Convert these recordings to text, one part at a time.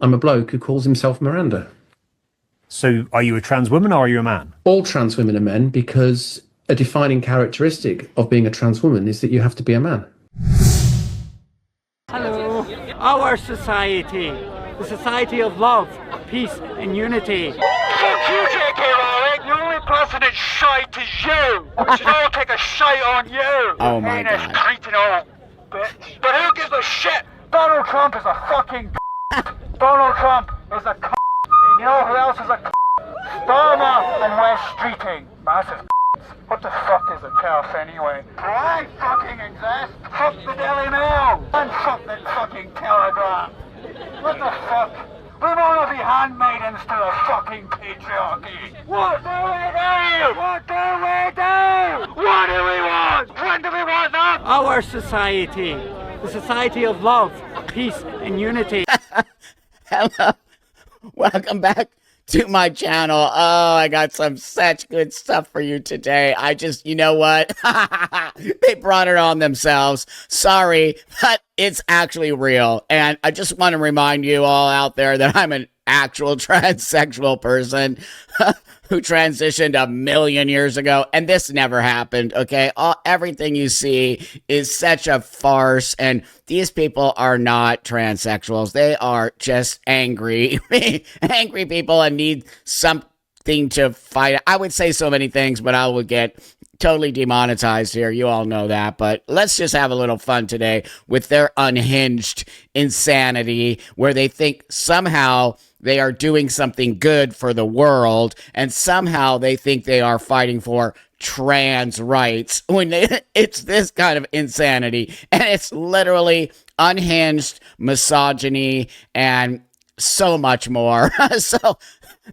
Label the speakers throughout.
Speaker 1: I'm a bloke who calls himself Miranda.
Speaker 2: So are you a trans woman or are you a man?
Speaker 1: All trans women are men, because a defining characteristic of being a trans woman is that you have to be a man.
Speaker 3: Hello. Our society, the society of love, peace and unity.
Speaker 4: Fuck you, J.K. Rowling! The only person that's shite is you! We should all take a shite on you!
Speaker 5: Oh my
Speaker 4: heinous,
Speaker 5: God.
Speaker 4: cretin old bitch! But who gives a shit? Donald Trump is a fucking Donald Trump is a You know who else is a Starmer and West Streeting. Massive What the fuck is a TERF anyway? I fucking exist! Fuck the Daily Mail! And fuck the fucking Telegraph! What the fuck? We want to be handmaidens to the fucking patriarchy! What do we do? What do we do? What do we want? When do we want that?
Speaker 3: Our society, the society of love, peace and unity.
Speaker 5: Hello. Welcome back to my channel. Oh, I got such good stuff for you today. You know what? They brought it on themselves. Sorry, but it's actually real. And I just want to remind you all out there that I'm an actual transsexual person who transitioned 1,000,000 years ago, and this never happened, okay? Everything you see is such a farce, and these people are not transsexuals. They are just angry people and need something to fight. I would say so many things, but I would get totally demonetized here. You all know that, but let's just have a little fun today with their unhinged insanity, where they think somehow they are doing something good for the world, and somehow they think they are fighting for trans rights when it's this kind of insanity. And it's literally unhinged misogyny and so much more. So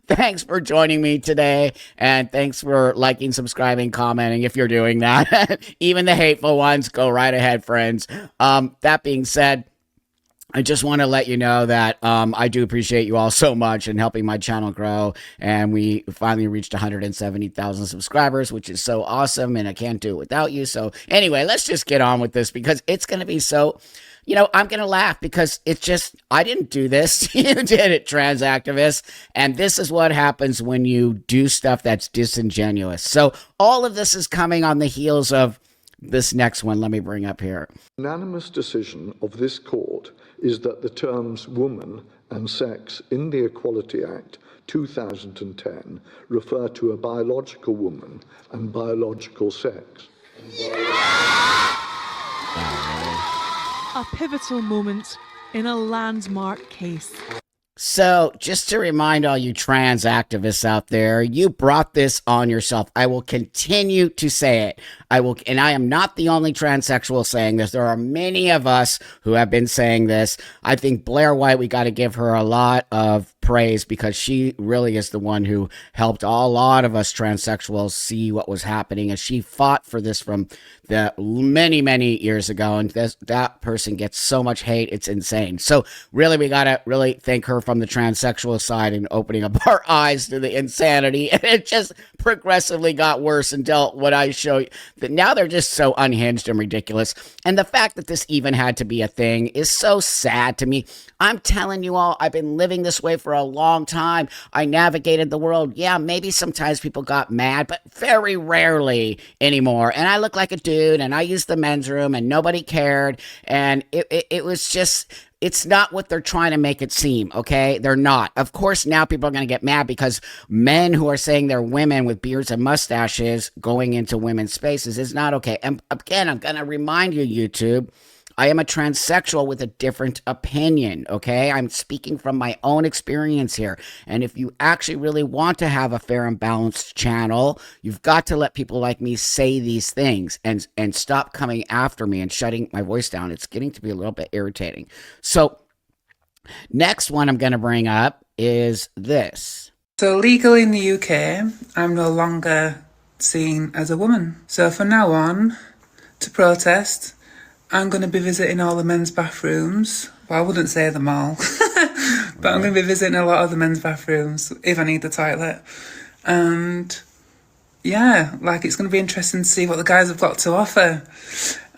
Speaker 5: thanks for joining me today, and thanks for liking, subscribing, commenting if you're doing that. Even the hateful ones, go right ahead, friends. That being said, I just want to let you know that I do appreciate you all so much in helping my channel grow, and we finally reached 170,000 subscribers, which is so awesome, and I can't do it without you. So anyway, let's just get on with this, because it's going to be so, I'm going to laugh, because it's just, I didn't do this. You did it, trans activists. And this is what happens when you do stuff that's disingenuous. So all of this is coming on the heels of this next one. Let me bring up here.
Speaker 6: Unanimous decision of this court is that the terms woman and sex in the Equality Act 2010 refer to a biological woman and biological sex.
Speaker 7: A pivotal moment in a landmark case.
Speaker 5: So, just to remind all you trans activists out there, you brought this on yourself. I will continue to say it. And I am not the only transsexual saying this. There are many of us who have been saying this. I think Blair White, we got to give her a lot of praise, because she really is the one who helped a lot of us transsexuals see what was happening, and she fought for this from the many years ago, and that person gets so much hate, it's insane. So really, we gotta really thank her from the transsexual side in opening up our eyes to the insanity. And it just progressively got worse until what I show you, that now they're just so unhinged and ridiculous. And the fact that this even had to be a thing is so sad to me. I'm telling you all, I've been living this way for a long time. I navigated the world. Yeah, maybe sometimes people got mad, but very rarely anymore. And I look like a dude, and I used the men's room, and nobody cared. And it was just, it's not what they're trying to make it seem, okay? They're not. Of course, now people are going to get mad because men who are saying they're women with beards and mustaches going into women's spaces is not okay. And again, I'm going to remind you, YouTube, I am a transsexual with a different opinion, okay? I'm speaking from my own experience here. And if you actually really want to have a fair and balanced channel, you've got to let people like me say these things and stop coming after me and shutting my voice down. It's getting to be a little bit irritating. So next one I'm going to bring up is this.
Speaker 8: So legally in the UK, I'm no longer seen as a woman. So from now on, to protest, I'm going to be visiting all the men's bathrooms. Well, I wouldn't say them all, but I'm going to be visiting a lot of the men's bathrooms if I need the toilet. And yeah, it's going to be interesting to see what the guys have got to offer.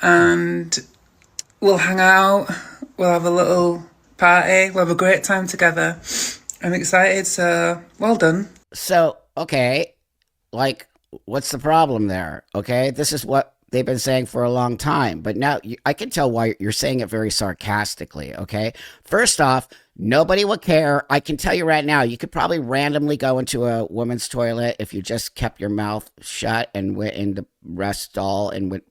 Speaker 8: And we'll hang out, we'll have a little party. We'll have a great time together. I'm excited, so well done.
Speaker 5: So, okay, like, what's the problem there? Okay, this is what they've been saying for a long time, but now I can tell why you're saying it very sarcastically. Okay, first off, nobody would care. I can tell you right now, you could probably randomly go into a woman's toilet if you just kept your mouth shut and went in the rest stall and went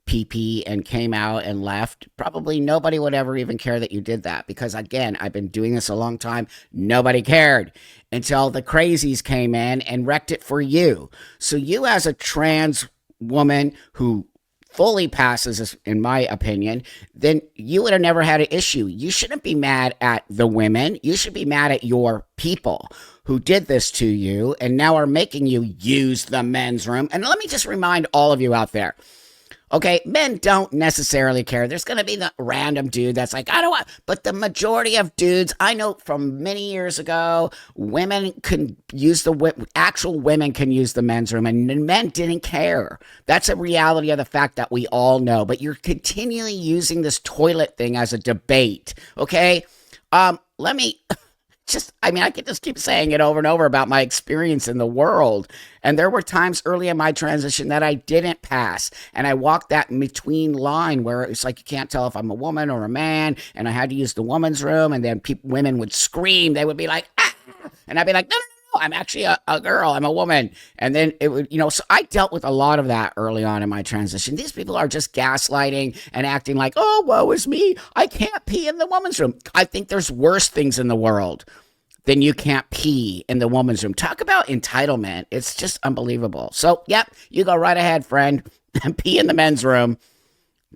Speaker 5: pee and came out and left. Probably nobody would ever even care that you did that, because again, I've been doing this a long time. Nobody cared until the crazies came in and wrecked it for you. So you, as a trans woman who fully passes this, in my opinion, then you would have never had an issue. You shouldn't be mad at the women. You should be mad at your people who did this to you and now are making you use the men's room. And let me just remind all of you out there, okay, men don't necessarily care. There's going to be the random dude that's like, I don't want, but the majority of dudes, I know from many years ago, women can use actual women can use the men's room, and men didn't care. That's a reality of the fact that we all know, but you're continually using this toilet thing as a debate, okay? Let me... I could just keep saying it over and over about my experience in the world. And there were times early in my transition that I didn't pass. And I walked that in between line where it's like you can't tell if I'm a woman or a man. And I had to use the woman's room. And then women would scream. They would be like, ah! And I'd be like, no, I'm actually a girl. I'm a woman. And then it would, so I dealt with a lot of that early on in my transition. These people are just gaslighting and acting like, oh, woe is me. I can't pee in the woman's room. I think there's worse things in the world than you can't pee in the woman's room. Talk about entitlement. It's just unbelievable. So, yep, you go right ahead, friend, and pee in the men's room.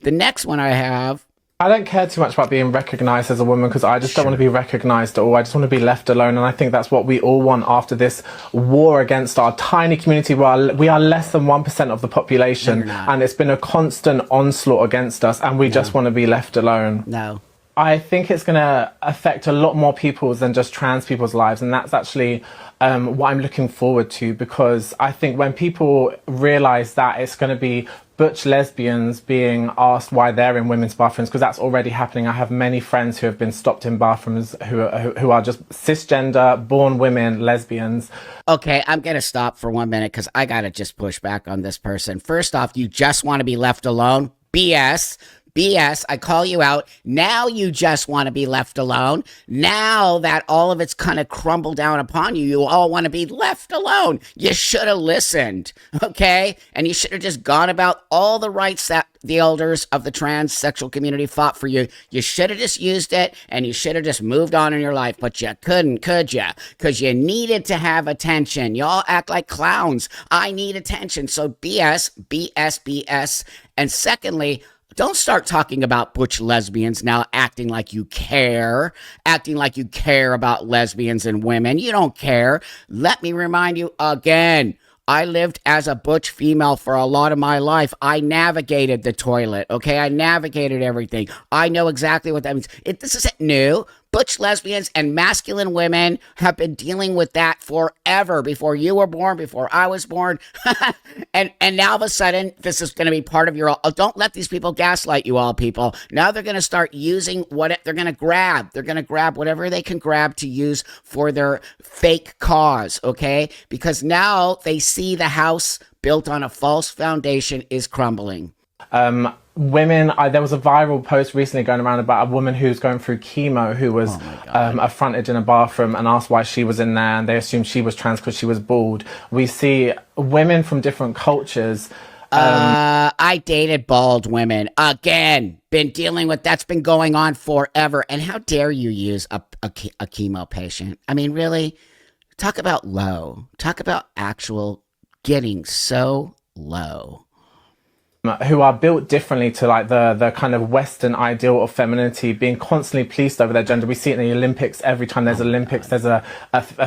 Speaker 5: The next one I have...
Speaker 9: I don't care too much about being recognised as a woman, because I just don't want to be recognised at all. I just want to be left alone, and I think that's what we all want after this war against our tiny community where we are less than 1% of the population, and it's been a constant onslaught against us, and we just want to be left alone.
Speaker 5: No.
Speaker 9: I think it's going to affect a lot more people than just trans people's lives, and that's actually what I'm looking forward to, because I think when people realise that it's going to be butch lesbians being asked why they're in women's bathrooms, because that's already happening. I have many friends who have been stopped in bathrooms who are just cisgender, born women, lesbians.
Speaker 5: Okay, I'm going to stop for 1 minute because I got to just push back on this person. First off, you just want to be left alone. BS. BS, I call you out. Now you just want to be left alone. Now that all of it's kind of crumbled down upon you, you all want to be left alone. You should have listened, okay? And you should have just gone about all the rights that the elders of the transsexual community fought for you. You should have just used it, and you should have just moved on in your life, but you couldn't, could you? Because you needed to have attention. Y'all act like clowns. I need attention. So BS, BS, BS. And secondly, don't start talking about butch lesbians now, acting like you care about lesbians and women. You don't care. Let me remind you again. I lived as a butch female for a lot of my life. I navigated the toilet, okay? I navigated everything. I know exactly what that means. This isn't new. Butch lesbians and masculine women have been dealing with that forever, before you were born, before I was born. and now all of a sudden, this is going to be part of your... don't let these people gaslight you all, people. Now they're going to start using what they're going to grab. They're going to grab whatever they can grab to use for their fake cause, okay? Because now they see the house built on a false foundation is crumbling.
Speaker 9: Women, there was a viral post recently going around about a woman who's going through chemo who was affronted in a bathroom and asked why she was in there, and they assumed she was trans because she was bald. We see women from different cultures.
Speaker 5: I dated bald women. Again, been dealing with that's been going on forever. And how dare you use a chemo patient? I mean, really? Talk about low. Talk about actual getting so low.
Speaker 9: Who are built differently to like the kind of Western ideal of femininity, being constantly policed over their gender. We see it in the Olympics. Every time there's Olympics, there's a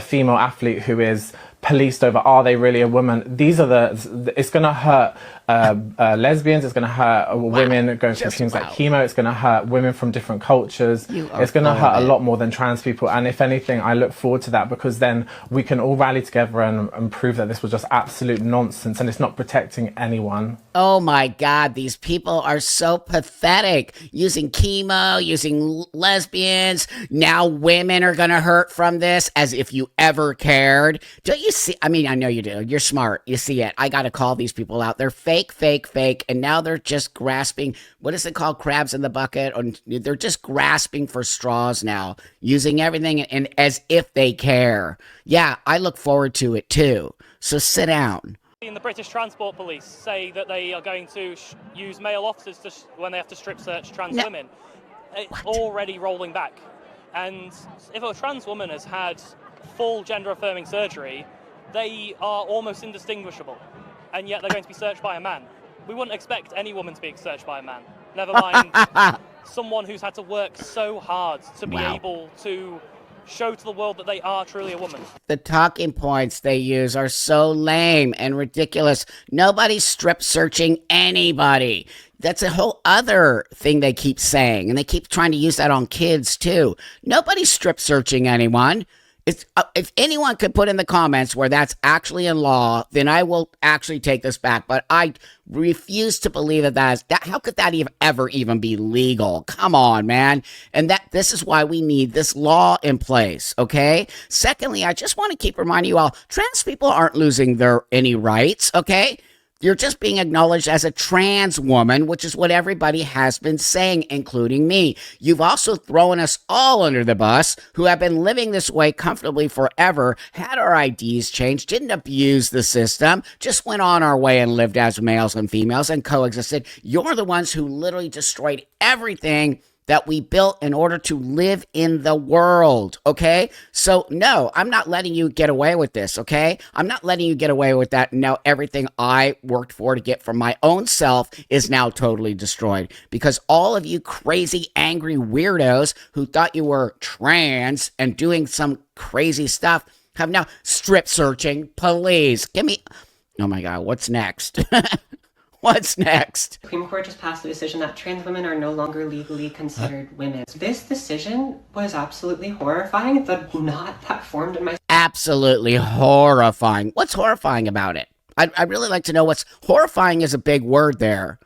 Speaker 9: female athlete who is policed over, are they really a woman? These are it's going to hurt lesbians, it's going to hurt women going through things like chemo, it's going to hurt women from different cultures, it's going to hurt a lot more than trans people. And if anything, I look forward to that, because then we can all rally together and prove that this was just absolute nonsense and it's not protecting anyone.
Speaker 5: Oh my God, these people are so pathetic. Using chemo, using lesbians. Now women are going to hurt from this, as if you ever cared. Don't you see? I mean, I know you do. You're smart. You see it. I got to call these people out. They're fake, fake, fake. And now they're just grasping, what is it called? Crabs in the bucket. They're just grasping for straws now, using everything and as if they care. Yeah, I look forward to it too. So sit down.
Speaker 10: The British Transport Police say that they are going to use male officers when they have to strip search trans women. It's already rolling back. And if a trans woman has had full gender-affirming surgery, they are almost indistinguishable. And yet they're going to be searched by a man. We wouldn't expect any woman to be searched by a man. Never mind someone who's had to work so hard to be able to show to the world that they are truly a woman.
Speaker 5: The talking points they use are so lame and ridiculous. Nobody's strip searching anybody. That's a whole other thing they keep saying, and they keep trying to use that on kids too. Nobody's strip searching anyone. If anyone could put in the comments where that's actually in law, then I will actually take this back. But I refuse to believe that how could that ever even be legal? Come on, man. And this is why we need this law in place, okay? Secondly, I just want to keep reminding you all, trans people aren't losing any rights, okay? You're just being acknowledged as a trans woman, which is what everybody has been saying, including me. You've also thrown us all under the bus, who have been living this way comfortably forever, had our IDs changed, didn't abuse the system, just went on our way and lived as males and females and coexisted. You're the ones who literally destroyed everything that we built in order to live in the world, okay? So, no, I'm not letting you get away with this, okay? I'm not letting you get away with that. Now, everything I worked for to get from my own self is now totally destroyed, because all of you crazy, angry weirdos who thought you were trans and doing some crazy stuff have now strip searching police. Give me... Oh, my God, what's next? What's next?
Speaker 11: The Supreme Court just passed the decision that trans women are no longer legally considered women. This decision was absolutely horrifying. The knot that formed in my...
Speaker 5: Absolutely horrifying. What's horrifying about it? I'd really like to know what's... Horrifying is a big word there,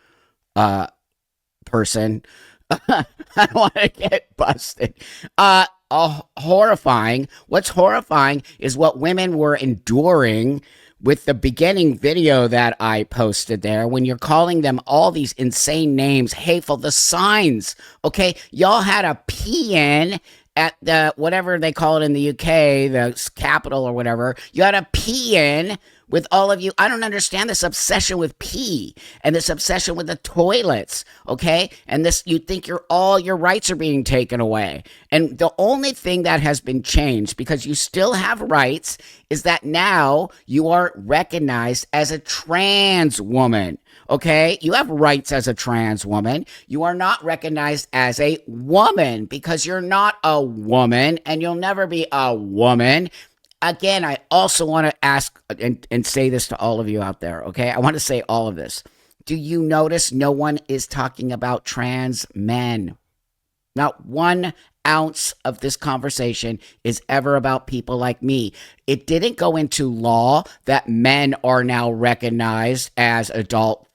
Speaker 5: person. I don't want to get busted. Horrifying. What's horrifying is what women were enduring with the beginning video that I posted there, when you're calling them all these insane names, hateful, the signs, okay? Y'all had a P-in at the, whatever they call it in the UK, the capital or whatever. You had a P-in with all of you. I don't understand this obsession with pee and this obsession with the toilets, okay? And this, you think all your rights are being taken away. And the only thing that has been changed, because you still have rights, is that now you are recognized as a trans woman, okay? You have rights as a trans woman. You are not recognized as a woman, because you're not a woman and you'll never be a woman. Again, I also want to ask and say this to all of you out there, okay? I want to say all of this. Do you notice no one is talking about trans men? Not 1 ounce of this conversation is ever about people like me. It didn't go into law that men are now recognized as adult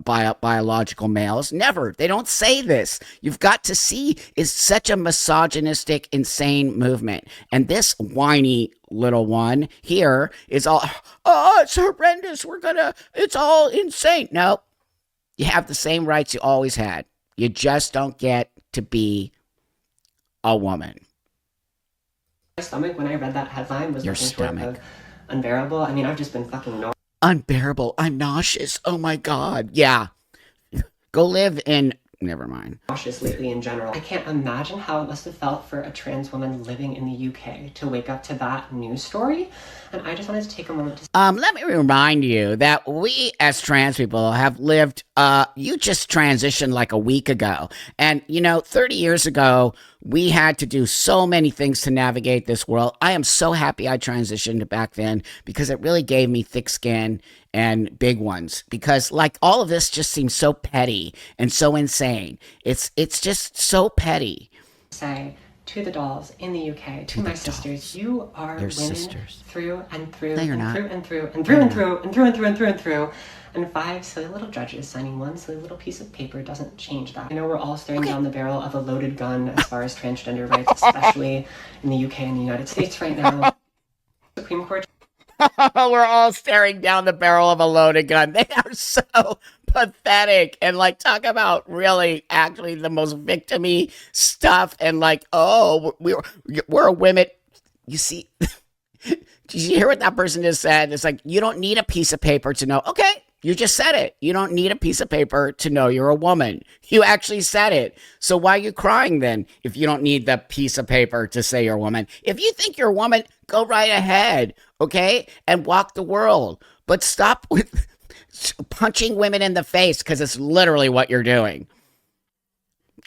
Speaker 5: biological males. Never. They don't say this. You've got to see, it's such a misogynistic, insane movement. And this whiny little one here is all, oh, it's horrendous. It's all insane. No, you have the same rights you always had. You just don't get to be a woman.
Speaker 11: My stomach, when I read that headline, was nothing short of unbearable. I mean, I've just been fucking
Speaker 5: unbearable. I'm nauseous. Oh my God. Yeah. Go live in... Never mind.
Speaker 11: Nauseous lately in general. I can't imagine how it must have felt for a trans woman living in the UK to wake up to that news story. And I just wanted to take a moment to...
Speaker 5: Let me remind you that we as trans people have lived... you just transitioned like a week ago. And, 30 years ago, We had to do so many things to navigate this world. I am so happy I transitioned back then because it really gave me thick skin and big ones, because like all of this just seems so petty and so insane. It's just so petty.
Speaker 11: Say to the dolls in the UK, to my sisters, you are women through and through,
Speaker 5: No, you're
Speaker 11: and
Speaker 5: not.
Speaker 11: through and through and through and through and through and through and through and through. And 5 silly little judges signing 1 silly little piece of paper doesn't change that. You know, we're all staring down the barrel of a loaded gun as far as transgender rights, especially in the UK and the United States right now. Supreme Court.
Speaker 5: We're all staring down the barrel of a loaded gun. They are so pathetic, and like talk about really actually the most victim-y stuff, and like, oh, we're a women. You see, did you hear what that person just said? It's like, you don't need a piece of paper to know. Okay, you just said it. You don't need a piece of paper to know you're a woman. You actually said it. So why are you crying then if you don't need the piece of paper to say you're a woman? If you think you're a woman, go right ahead, okay? And walk the world. But stop with punching women in the face, because it's literally what you're doing.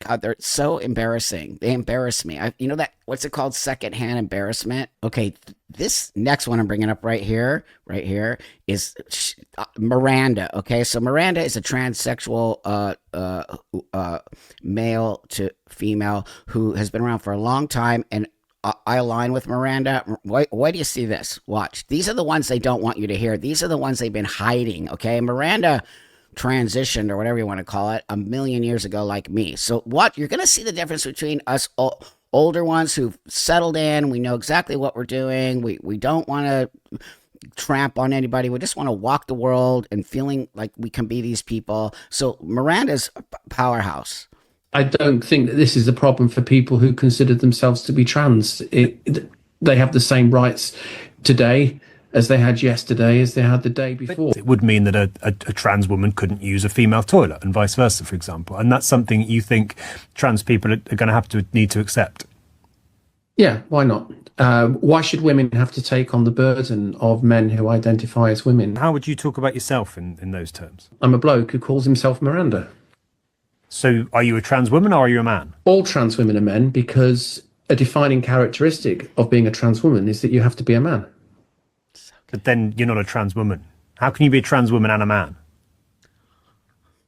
Speaker 5: God, they're so embarrassing. They embarrass me. You know that, what's it called? Secondhand embarrassment. Okay, this next one I'm bringing up right here is Miranda. Okay, so Miranda is a transsexual male to female who has been around for a long time, and I align with Miranda. Why do you see this? Watch. These are the ones they don't want you to hear. These are the ones they've been hiding. Okay, Miranda transitioned, or whatever you want to call it, 1,000,000 years ago, like me. So what you're going to see the difference between us older ones who've settled in. We know exactly what we're doing. We don't want to tramp on anybody. We just want to walk the world and feeling like we can be these people. So Miranda's a powerhouse.
Speaker 1: I don't think that this is a problem for people who consider themselves to be trans. They have the same rights today as they had yesterday, as they had the day before.
Speaker 2: It would mean that a trans woman couldn't use a female toilet and vice versa, for example. And that's something you think trans people are going to have to need to accept.
Speaker 1: Yeah, why not? Why should women have to take on the burden of men who identify as women?
Speaker 2: How would you talk about yourself in those terms?
Speaker 1: I'm a bloke who calls himself Miranda.
Speaker 2: So are you a trans woman or are you a man?
Speaker 1: All trans women are men, because a defining characteristic of being a trans woman is that you have to be a man.
Speaker 2: But then you're not a trans woman. How can you be a trans woman and a man?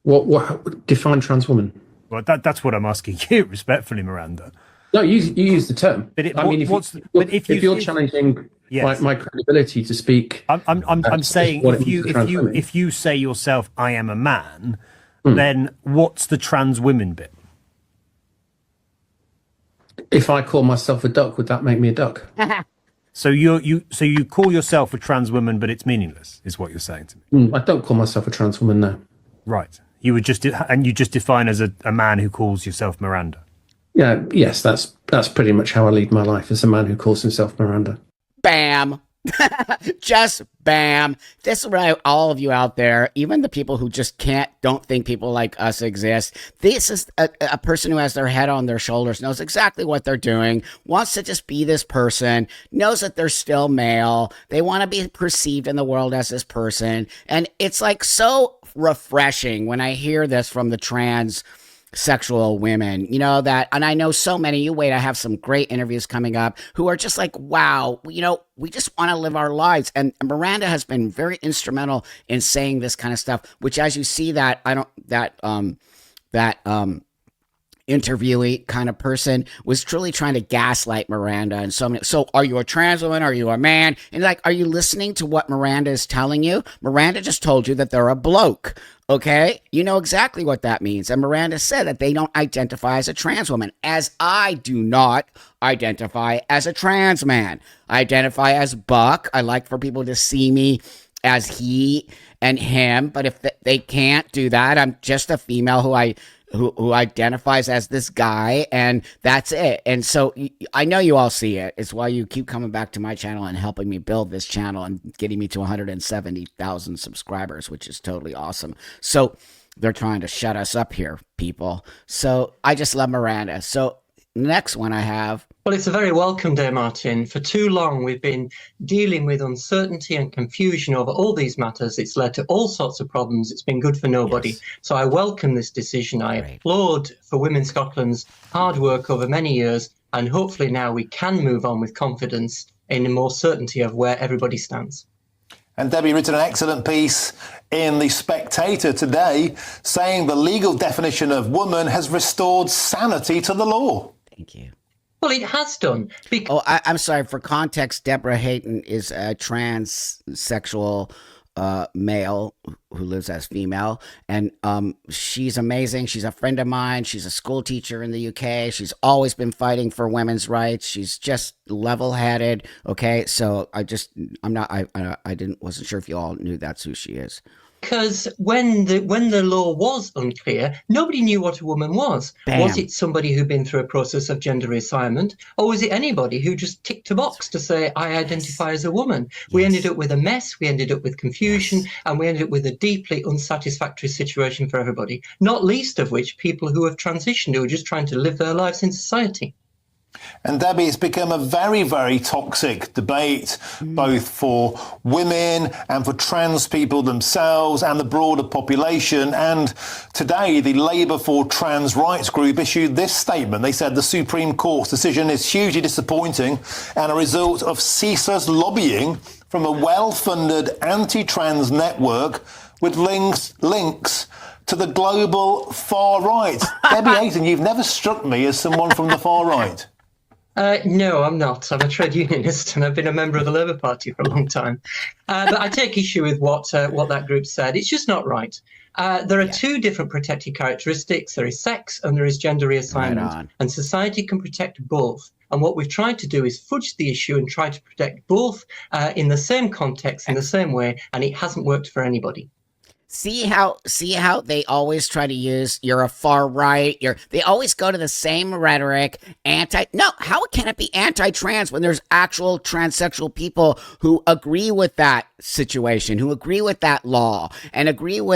Speaker 1: What define trans woman?
Speaker 2: Well, that's what I'm asking you, respectfully, Miranda.
Speaker 1: No, you use the term.
Speaker 2: But
Speaker 1: if you're challenging my credibility to speak,
Speaker 2: I'm saying if you say yourself, I am a man, then what's the trans women bit?
Speaker 1: If I call myself a duck, would that make me a duck?
Speaker 2: So you call yourself a trans woman, but it's meaningless, is what you're saying to me.
Speaker 1: I don't call myself a trans woman, no.
Speaker 2: Right. You just define as a man who calls yourself Miranda.
Speaker 1: Yeah. Yes, that's pretty much how I lead my life, as a man who calls himself Miranda.
Speaker 5: Bam. Just bam. This is what all of you out there, even the people who just don't think people like us exist. This is a person who has their head on their shoulders, knows exactly what they're doing, wants to just be this person, knows that they're still male. They want to be perceived in the world as this person. And it's like so refreshing when I hear this from the trans sexual women, you know, that, and I know so many, you wait, I have some great interviews coming up who are just like, wow, you know, we just want to live our lives. And Miranda has been very instrumental in saying this kind of stuff, which as you see that, interviewee kind of person was truly trying to gaslight Miranda and so many. So are you a trans woman? Are you a man? And like, are you listening to what Miranda is telling you? Miranda just told you that they're a bloke. Okay, you know exactly what that means. And Miranda said that they don't identify as a trans woman, as I do not identify as a trans man. I identify as Buck. I like for people to see me as he and him, but if they can't do that, I'm just a female who identifies as this guy, and that's it. And so I know you all see it. It's why you keep coming back to my channel and helping me build this channel and getting me to 170,000 subscribers, which is totally awesome. So they're trying to shut us up here, people. So I just love Miranda. So next one I have.
Speaker 12: Well, it's a very welcome day, Martin. For too long, we've been dealing with uncertainty and confusion over all these matters. It's led to all sorts of problems. It's been good for nobody. Yes. So I welcome this decision. I applaud for Women Scotland's hard work over many years. And hopefully now we can move on with confidence in more certainty of where everybody stands.
Speaker 13: And Debbie written an excellent piece in The Spectator today saying the legal definition of woman has restored sanity to the law.
Speaker 5: Thank you.
Speaker 12: Well, it has done.
Speaker 5: I'm sorry. For context, Deborah Hayton is a transsexual male who lives as female, and she's amazing. She's a friend of mine. She's a school teacher in the UK. She's always been fighting for women's rights. She's just level-headed. Okay, so wasn't sure if you all knew that's who she is.
Speaker 12: Because when the law was unclear, nobody knew what a woman was.
Speaker 5: Bam.
Speaker 12: Was it somebody who'd been through a process of gender reassignment, or was it anybody who just ticked a box to say, I identify as a woman? Yes. We ended up with a mess, we ended up with confusion, and we ended up with a deeply unsatisfactory situation for everybody, not least of which people who have transitioned, who are just trying to live their lives in society.
Speaker 13: And Debbie, it's become a very, very toxic debate, both for women and for trans people themselves and the broader population. And today, the Labour for Trans Rights group issued this statement. They said the Supreme Court's decision is hugely disappointing and a result of ceaseless lobbying from a well-funded anti-trans network with links to the global far right. Debbie Hayton, you've never struck me as someone from the far right.
Speaker 12: No, I'm not. I'm a trade unionist and I've been a member of the Labour Party for a long time. But I take issue with what that group said. It's just not right. There are two different protected characteristics. There is sex and there is gender reassignment. Right, and society can protect both. And what we've tried to do is fudge the issue and try to protect both in the same context, in the same way, and it hasn't worked for anybody.
Speaker 5: See how they always try to use you're a far right, they always go to the same rhetoric, how can it be anti-trans when there's actual transsexual people who agree with that situation, who agree with that law and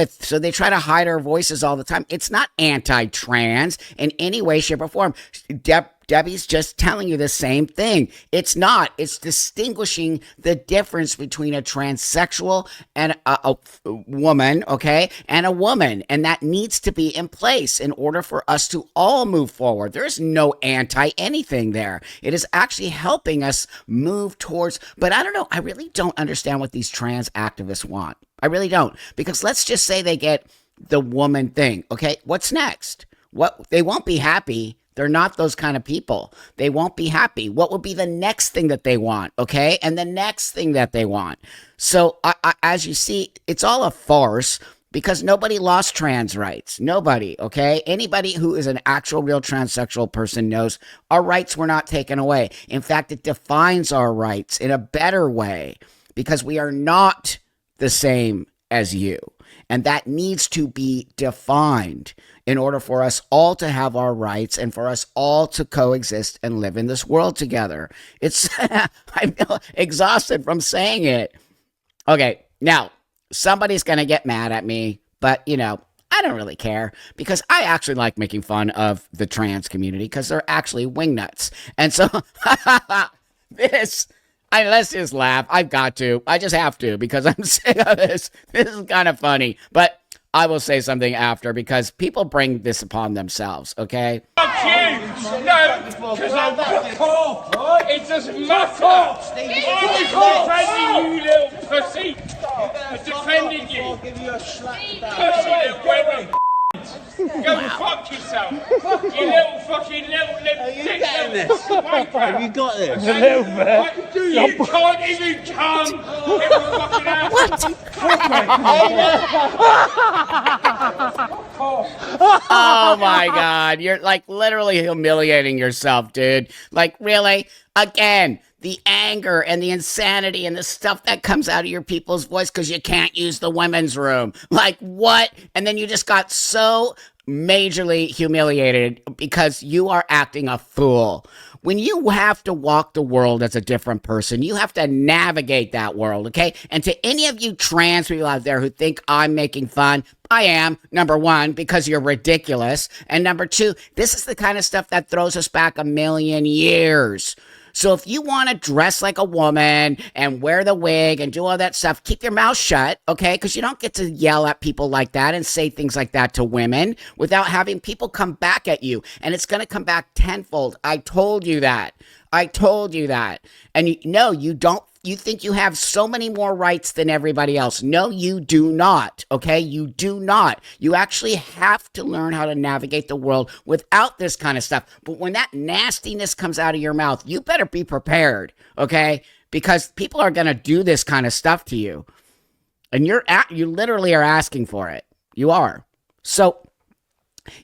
Speaker 5: so they try to hide our voices all the time. It's not anti-trans in any way, shape, or form. Debbie's just telling you the same thing. It's not. It's distinguishing the difference between a transsexual and a woman, okay, and a woman. And that needs to be in place in order for us to all move forward. There's no anti-anything there. It is actually helping us move towards, but I don't know. I really don't understand what these trans activists want. I really don't. Because let's just say they get the woman thing, okay? What's next? They won't be happy. They're not those kind of people. They won't be happy. What would be the next thing that they want, okay? And the next thing that they want. So as you see, it's all a farce because nobody lost trans rights. Nobody, okay? Anybody who is an actual real transsexual person knows our rights were not taken away. In fact, it defines our rights in a better way because we are not the same as you. And that needs to be defined in order for us all to have our rights and for us all to coexist and live in this world together. I'm exhausted from saying it. Okay, now, somebody's going to get mad at me, but, I don't really care because I actually like making fun of the trans community because they're actually wingnuts. And so, let's just laugh. I've got to. I just have to because I'm sick of this. This is kind of funny. But I will say something after because people bring this upon themselves, okay?
Speaker 4: Fuck you! No, because I'm cool. It doesn't matter. I'm defending you, little pussy. I'm defending you. Pussy, little women. Go fuck yourself. You little fucking little dick.
Speaker 14: Have you got this?
Speaker 4: A little bit. You can't even come.
Speaker 5: Oh my God. You're like literally humiliating yourself, dude. Like, really? Again, the anger and the insanity and the stuff that comes out of your people's voice because you can't use the women's room. Like, what? And then you just got so majorly humiliated because you are acting a fool. when you have to walk the world as a different person, you have to navigate that world, okay? And to any of you trans people out there who think I'm making fun, I am, number one, because you're ridiculous. And number two, this is the kind of stuff that throws us back a million years. So if you want to dress like a woman and wear the wig and do all that stuff, keep your mouth shut, okay? Because you don't get to yell at people like that and say things like that to women without having people come back at you. And it's going to come back tenfold. I told you that. I told you that. And you don't. You think you have so many more rights than everybody else. No, you do not, okay? You do not. You actually have to learn how to navigate the world without this kind of stuff. But when that nastiness comes out of your mouth, you better be prepared, okay? Because people are going to do this kind of stuff to you. And you literally are asking for it. You are. So,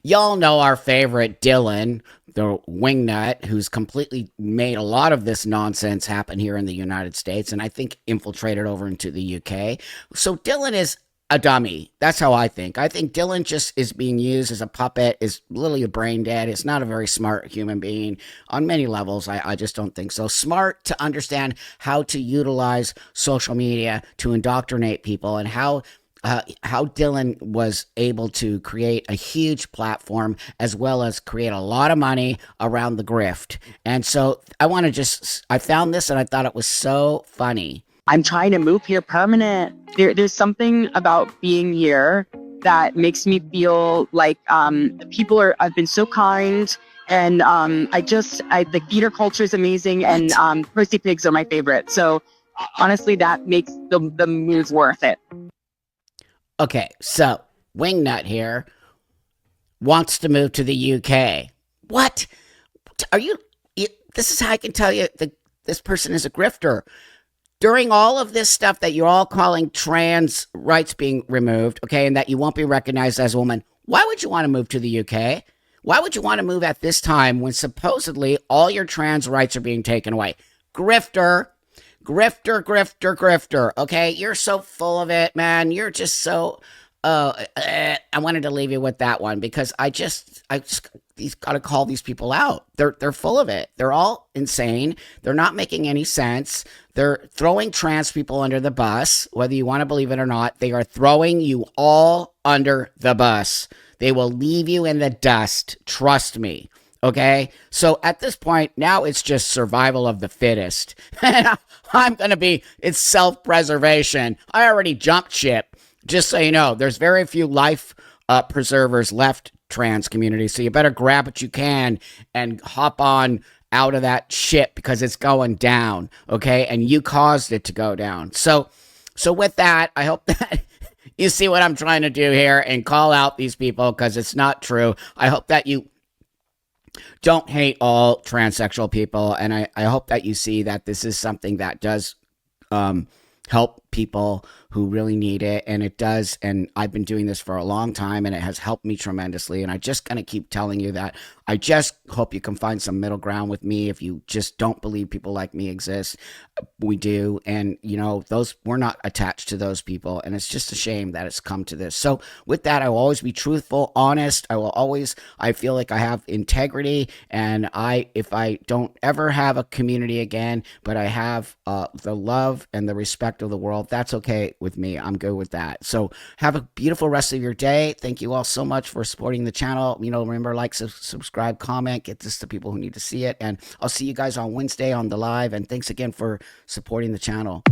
Speaker 5: y'all know our favorite Dylan, the wingnut, who's completely made a lot of this nonsense happen here in the United States, and I think infiltrated over into the UK. So Dylan is a dummy. That's how I think. I think Dylan just is being used as a puppet, is literally brain dead. It's not a very smart human being on many levels. I just don't think so. Smart to understand how to utilize social media to indoctrinate people, and how Dylan was able to create a huge platform as well as create a lot of money around the grift. And so I found this and I thought it was so funny.
Speaker 15: I'm trying to move here permanent. There's something about being here that makes me feel like I've been so kind. And the theater culture is amazing. And Percy Pigs are my favorite. So honestly, that makes the move worth it.
Speaker 5: Okay, so Wingnut here wants to move to the UK. What? This is how I can tell you that this person is a grifter. During all of this stuff that you're all calling trans rights being removed, okay, and that you won't be recognized as a woman, why would you want to move to the UK? Why would you want to move at this time when supposedly all your trans rights are being taken away? Grifter. Grifter, grifter, grifter. Okay, you're so full of it, man. You're just so. I wanted to leave you with that one because I just got to call these people out. They're full of it. They're all insane. They're not making any sense. They're throwing trans people under the bus, whether you want to believe it or not. They are throwing you all under the bus. They will leave you in the dust. Trust me. Okay, so at this point, now it's just survival of the fittest. It's self-preservation. I already jumped ship. Just so you know, there's very few life preservers left, trans community. So you better grab what you can and hop on out of that ship because it's going down. Okay, and you caused it to go down. So with that, I hope that you see what I'm trying to do here and call out these people because it's not true. I hope that you don't hate all transsexual people, and I hope that you see that this is something that does help people who really need it, and it does, and I've been doing this for a long time, and it has helped me tremendously, and I just gonna keep telling you that. I just hope you can find some middle ground with me if you just don't believe people like me exist. We do, and we're not attached to those people, and it's just a shame that it's come to this. So with that, I will always be truthful, honest. I feel like I have integrity, and if I don't ever have a community again, but I have the love and the respect of the world, that's okay with me. I'm good with that. So have a beautiful rest of your day. Thank you all so much for supporting the channel. Remember, like, subscribe, comment, get this to people who need to see it. And I'll see you guys on Wednesday on the live. And thanks again for supporting the channel.